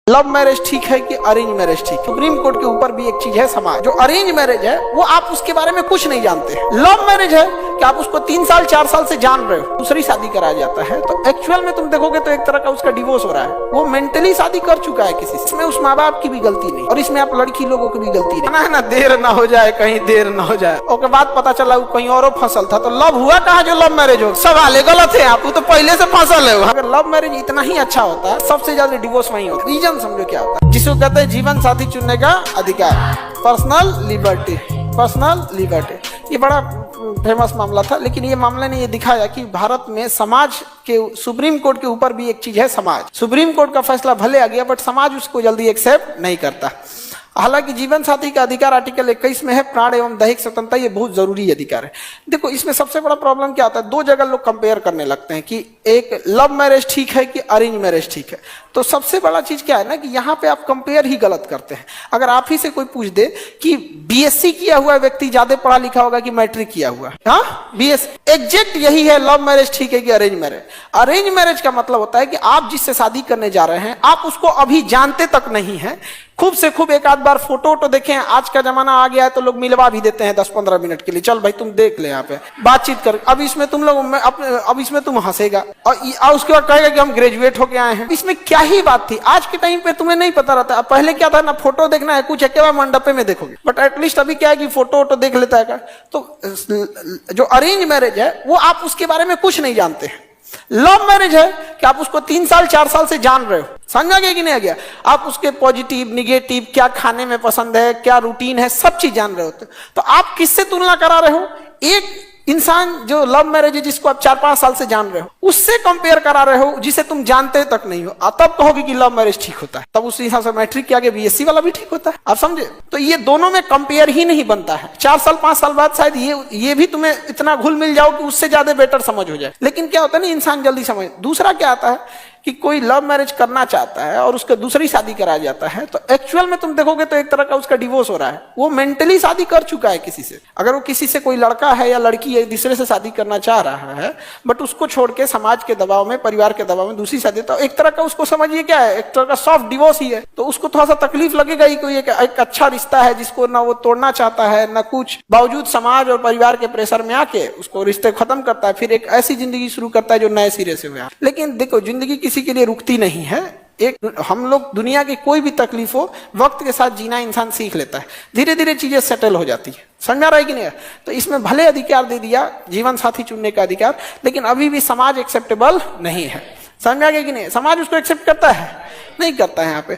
Love marriage ठीक है कि अरेंज मैरिज ठीक है? सुप्रीम कोर्ट के ऊपर भी एक चीज है समाज। जो अरेंज मैरिज है वो आप उसके बारे में कुछ नहीं जानते हैं। लव मैरिज है कि आप उसको 3 साल 4 साल से जान रहे हो, दूसरी शादी कराया जाता है तो एक्चुअल में तुम देखोगे तो एक तरह का उसका डिवोर्स हो रहा है। वो मेंटली शादी कर चुका है किसी से। इसमें उस माँ बाप की भी गलती नहीं और इसमें आप लड़की लोगों की भी गलती नहीं है ना। देर ना हो जाए, कहीं देर ना हो जाए। उसके बाद पता चला वो कहीं और फंसल था तो लव हुआ कहाँ जो लव मैरिज हो। सवाल गलत है, आप तो पहले से फंसल है। अगर लव मैरिज इतना ही अच्छा होता है सबसे ज्यादा डिवोर्स वही होता है। रीजन समझो क्या होता है, जिसको कहते हैं जीवन साथी चुनने का अधिकार, पर्सनल लिबर्टी। पर्सनल लिबर्टी ये बड़ा फेमस मामला था, लेकिन ये मामले ने ये दिखाया कि भारत में समाज के सुप्रीम कोर्ट के ऊपर भी एक चीज है समाज। सुप्रीम कोर्ट का फैसला भले आ गया बट समाज उसको जल्दी एक्सेप्ट नहीं करता। हालांकि जीवन साथी का अधिकार आर्टिकल 21 में है, प्राण एवं दैहिक स्वतंत्रता, ये बहुत जरूरी अधिकार है। देखो इसमें सबसे बड़ा प्रॉब्लम क्या आता है, दो जगह लोग कंपेयर करने लगते हैं कि एक लव मैरिज ठीक है कि अरेंज मैरिज ठीक है। तो सबसे बड़ा चीज क्या है ना कि यहाँ पे आप कंपेयर ही गलत करते हैं। अगर आप ही से कोई पूछ दे कि बीएससी किया हुआ व्यक्ति ज्यादा पढ़ा लिखा होगा कि मैट्रिक किया हुआ, हाँ बीएससी, एग्जैक्ट यही है लव मैरिज ठीक है कि अरेंज मैरिज। अरेंज मैरिज का मतलब होता है कि आप जिससे शादी करने जा रहे हैं आप उसको अभी जानते तक नहीं है, खूब से खूब एक आध बार फोटो वोटो देखे। आज का जमाना आ गया है तो लोग मिलवा भी देते हैं 10-15 मिनट के लिए, चल भाई तुम देख ले यहाँ पे बातचीत कर। अब इसमें तुम लोग अब इसमें तुम हंसेगा और उसके बाद कहेगा कि हम ग्रेजुएट होके आए हैं। इसमें क्या ही बात थी, आज के टाइम पे तुम्हें नहीं पता रहता। पहले क्या था ना, फोटो देखना है कुछ एक बार मंडपे में देखोगे, बट एटलीस्ट अभी क्या है कि फोटो वोटो देख लेता है। तो जो अरेंज मैरिज है वो आप उसके बारे में कुछ नहीं जानते हैं। लव मैरिज है कि आप उसको 3 साल 4 साल से जान रहे हो, समझा गया कि नहीं आ गया। आप उसके पॉजिटिव निगेटिव, क्या खाने में पसंद है, क्या रूटीन है, सब चीज जान रहे होते। तो आप किससे तुलना करा रहे हो? एक इंसान जो लव मैरिज है जिसको आप 4-5 साल से जान रहे हो उससे कंपेयर करा रहे हो जिसे तुम जानते तक नहीं हो। तब कहोगे कि लव मैरिज ठीक होता है, तब उस हिसाब से मैट्रिक के आगे बीएससी वाला भी ठीक होता है। आप समझे? तो ये दोनों में कंपेयर ही नहीं बनता है। 4 साल 5 साल बाद शायद ये भी तुम्हें इतना घुल मिल जाओ कि उससे ज्यादा बेटर समझ हो जाए। लेकिन क्या होता है ना, इंसान जल्दी समझ। दूसरा क्या आता है कि कोई लव मैरिज करना चाहता है और उसका दूसरी शादी कराया जाता है तो एक्चुअल में तुम देखोगे तो एक तरह का उसका डिवोर्स हो रहा है। वो मेंटली शादी कर चुका है किसी से। अगर वो किसी से कोई लड़का है या लड़की है दूसरे से शादी करना चाह रहा है बट उसको छोड़ के समाज के दबाव में, परिवार के दबाव में दूसरी शादी, तो एक तरह का उसको समझिए क्या है, एक तरह का सॉफ्ट डिवोर्स ही है। तो उसको थोड़ा सा तकलीफ लगेगा ही। कोई एक अच्छा रिश्ता है जिसको ना वो तोड़ना चाहता है ना कुछ, बावजूद समाज और परिवार के प्रेशर में आके उसको रिश्ते खत्म करता है, फिर एक ऐसी जिंदगी शुरू करता है जो नए सिरे से हुआ। लेकिन देखो जिंदगी किसी के लिए रुकती नहीं है। हम लोग दुनिया की कोई भी तकलीफ हो वक्त के साथ जीना इंसान सीख लेता है, धीरे धीरे चीजें सेटल हो जाती है। समझा रहा है कि नहीं? तो इसमें भले अधिकार दे दिया जीवन साथी चुनने का अधिकार, लेकिन अभी भी समाज एक्सेप्टेबल नहीं है। समझा गया कि नहीं? समाज उसको एक्सेप्ट करता है? नहीं करता है यहाँ पे।